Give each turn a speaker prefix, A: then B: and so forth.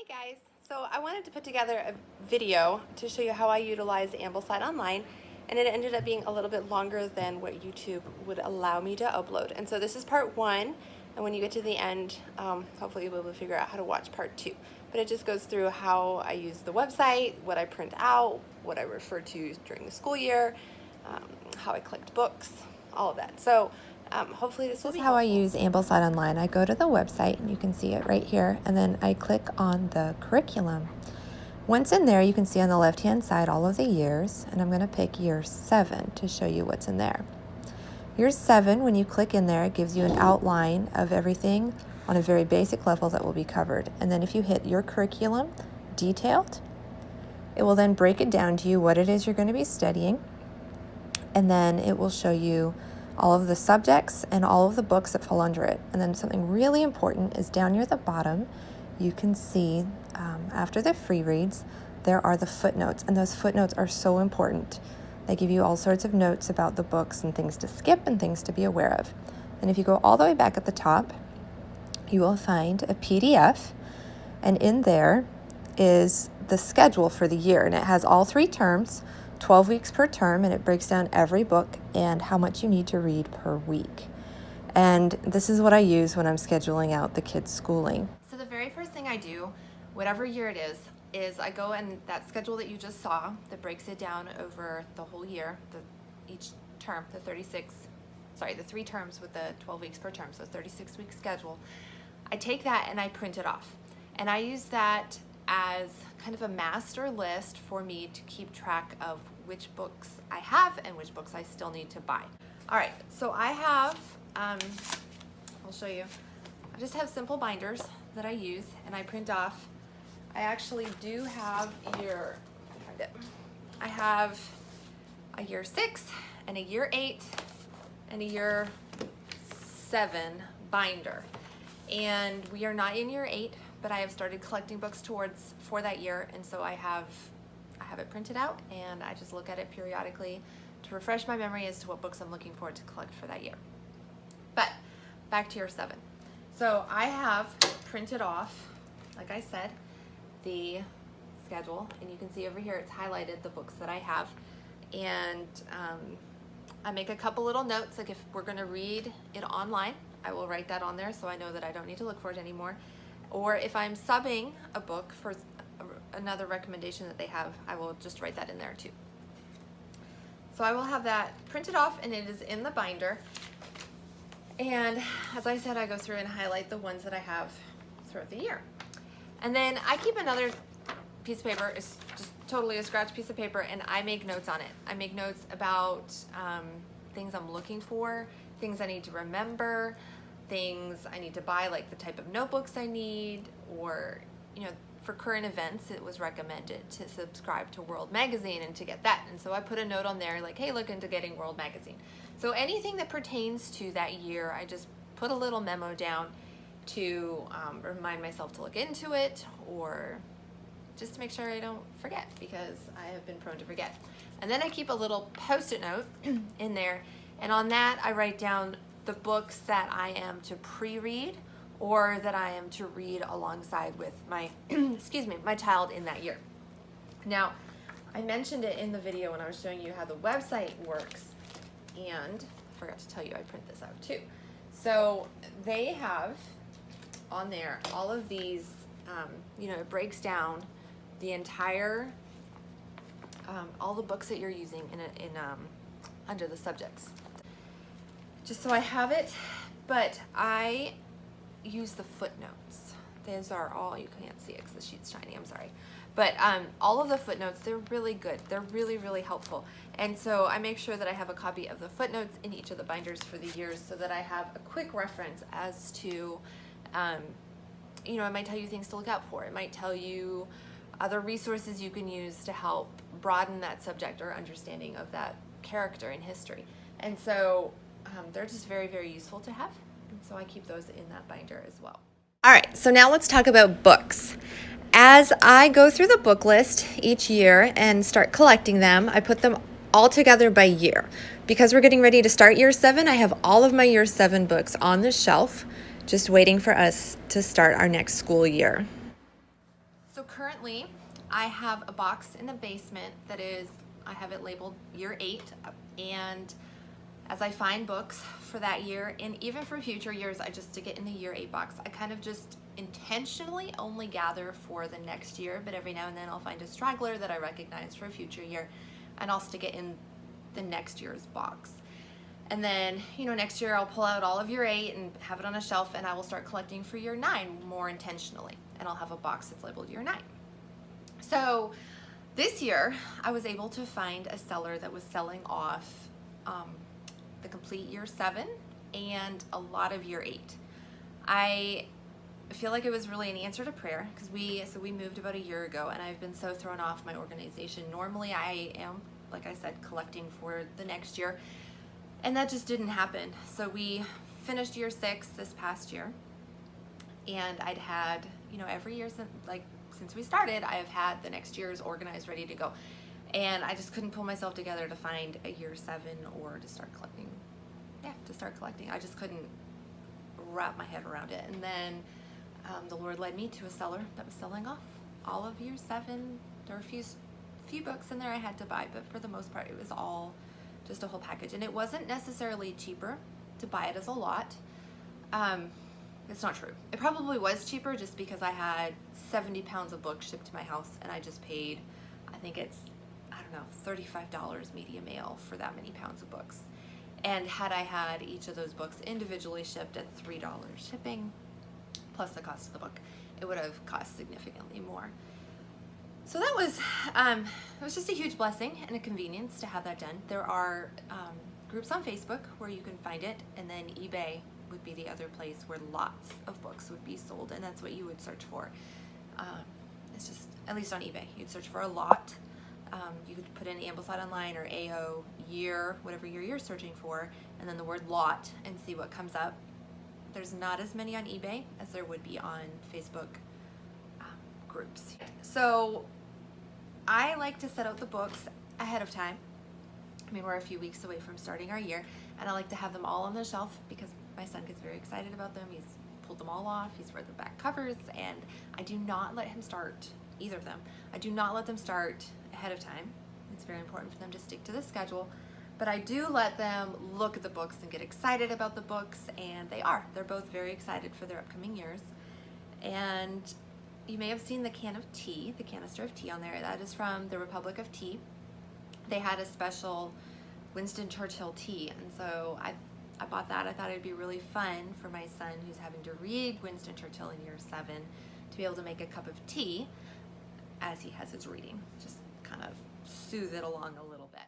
A: Hey guys, so I wanted to put together a video to show you how I utilize Ambleside Online, and it ended up being a little bit longer than what YouTube would allow me to upload. And so this is part one, and when you get to the end, hopefully you'll be able to figure out how to watch part two. But it just goes through how I use the website, what I print out, what I refer to during the school year, how I collect books, all of that. So hopefully this is
B: how I use Ambleside Online. I go to the website, and you can see it right here, and then I click on the curriculum. Once in there, you can see on the left-hand side all of the years, and I'm going to pick year 7 to show you what's in there. Year 7, when you click in there, it gives you an outline of everything on a very basic level that will be covered. And then if you hit your curriculum, detailed, it will then break it down to you what it is you're going to be studying, and then it will show you all of the subjects and all of the books that fall under it. And then something really important is down near the bottom, you can see after the free reads, there are the footnotes, and those footnotes are so important. They give you all sorts of notes about the books and things to skip and things to be aware of. And if you go all the way back at the top, you will find a PDF, and in there is the schedule for the year, and it has all 3 terms, 12 weeks per term, and it breaks down every book and how much you need to read per week. And this is what I use when I'm scheduling out the kids' schooling.
A: So the very first thing I do, whatever year it is I go in that schedule that you just saw that breaks it down over the whole year, each term, the 3 terms with the 12 weeks per term, so 36-week schedule. I take that and I print it off. And I use that as kind of a master list for me to keep track of which books I have and which books I still need to buy. All right, so I have, I'll show you. I just have simple binders that I use and I print off. I actually do have I have a year 6 and a year 8 and a year 7 binder. And we are not in year 8, but I have started collecting books for that year, and so I have it printed out, and I just look at it periodically to refresh my memory as to what books I'm looking forward to collect for that year. But back to year 7. So I have printed off, like I said, the schedule, and you can see over here it's highlighted the books that I have, and I make a couple little notes, like if we're going to read it online, I will write that on there so I know that I don't need to look for it anymore. Or if I'm subbing a book for another recommendation that they have, I will just write that in there too. So I will have that printed off, and it is in the binder. And as I said, I go through and highlight the ones that I have throughout the year. And then I keep another piece of paper, it's just totally a scratch piece of paper, and I make notes on it. I make notes about things I'm looking for, things I need to remember, things I need to buy, like the type of notebooks I need, or, for current events, it was recommended to subscribe to World Magazine and to get that. And so I put a note on there like, hey, look into getting World Magazine. So anything that pertains to that year, I just put a little memo down to remind myself to look into it, or just to make sure I don't forget, because I have been prone to forget. And then I keep a little Post-it note in there, and on that I write down the books that I am to pre-read or that I am to read alongside with my my child in that year. Now, I mentioned it in the video when I was showing you how the website works, and I forgot to tell you I print this out too. So they have on there all of these, it breaks down the entire, all the books that you're using in under the subjects. Just so I have it, but I use the footnotes. Those are all, you can't see it because the sheet's shiny, I'm sorry. But all of the footnotes, they're really good. They're really, really helpful. And so I make sure that I have a copy of the footnotes in each of the binders for the years so that I have a quick reference as to, it might tell you things to look out for. It might tell you other resources you can use to help broaden that subject or understanding of that character in history. And so they're just very, very useful to have. And so I keep those in that binder as well. All right, so now let's talk about books. As I go through the book list each year and start collecting them, I put them all together by year. Because we're getting ready to start year 7, I have all of my year 7 books on the shelf, just waiting for us to start our next school year. So currently I have a box in the basement that is, I have it labeled year 8, and as I find books for that year and even for future years, I just stick it in the year 8 box. I kind of just intentionally only gather for the next year, but every now and then I'll find a straggler that I recognize for a future year and I'll stick it in the next year's box. And then, you know, next year I'll pull out all of year 8 and have it on a shelf, and I will start collecting for year 9 more intentionally. And I'll have a box that's labeled year 9. So this year I was able to find a seller that was selling off the complete year 7 and a lot of year 8. I feel like it was really an answer to prayer, because we moved about a year ago, and I've been so thrown off my organization. Normally I am, like I said, collecting for the next year, and that just didn't happen. So we finished year 6 this past year, and I'd had, you know, every year since we started, I have had the next year's organized, ready to go. And I just couldn't pull myself together to find a year 7 or to start collecting. Yeah, to start collecting. I just couldn't wrap my head around it. And then the Lord led me to a seller that was selling off all of year 7. There were a few books in there I had to buy, but for the most part it was all just a whole package. And it wasn't necessarily cheaper to buy it as a lot. It's not true. It probably was cheaper just because I had 70 pounds of books shipped to my house, and I just paid, I think it's, I don't know, $35 media mail for that many pounds of books. And had I had each of those books individually shipped at $3 shipping, plus the cost of the book, it would have cost significantly more. So that was, it was just a huge blessing and a convenience to have that done. There are groups on Facebook where you can find it, and then eBay would be the other place where lots of books would be sold, and that's what you would search for. It's just, at least on eBay, you'd search for a lot. You could put in Ambleside Online or AO year, whatever year you're searching for, and then the word lot, and see what comes up. There's not as many on eBay as there would be on Facebook groups. So I like to set out the books ahead of time. I mean, we're a few weeks away from starting our year, and I like to have them all on the shelf because my son gets very excited about them. He's pulled them all off, he's read the back covers, and I do not let him start either of them. I do not let them start ahead of time. It's very important for them to stick to the schedule, but I do let them look at the books and get excited about the books, and they're both very excited for their upcoming years. And you may have seen the canister of tea on there. That is from the Republic of Tea. They had a special Winston Churchill tea, and so I bought that. I thought it'd be really fun for my son, who's having to read Winston Churchill in year 7, to be able to make a cup of tea as he has his reading. Just kind of soothe it along a little bit.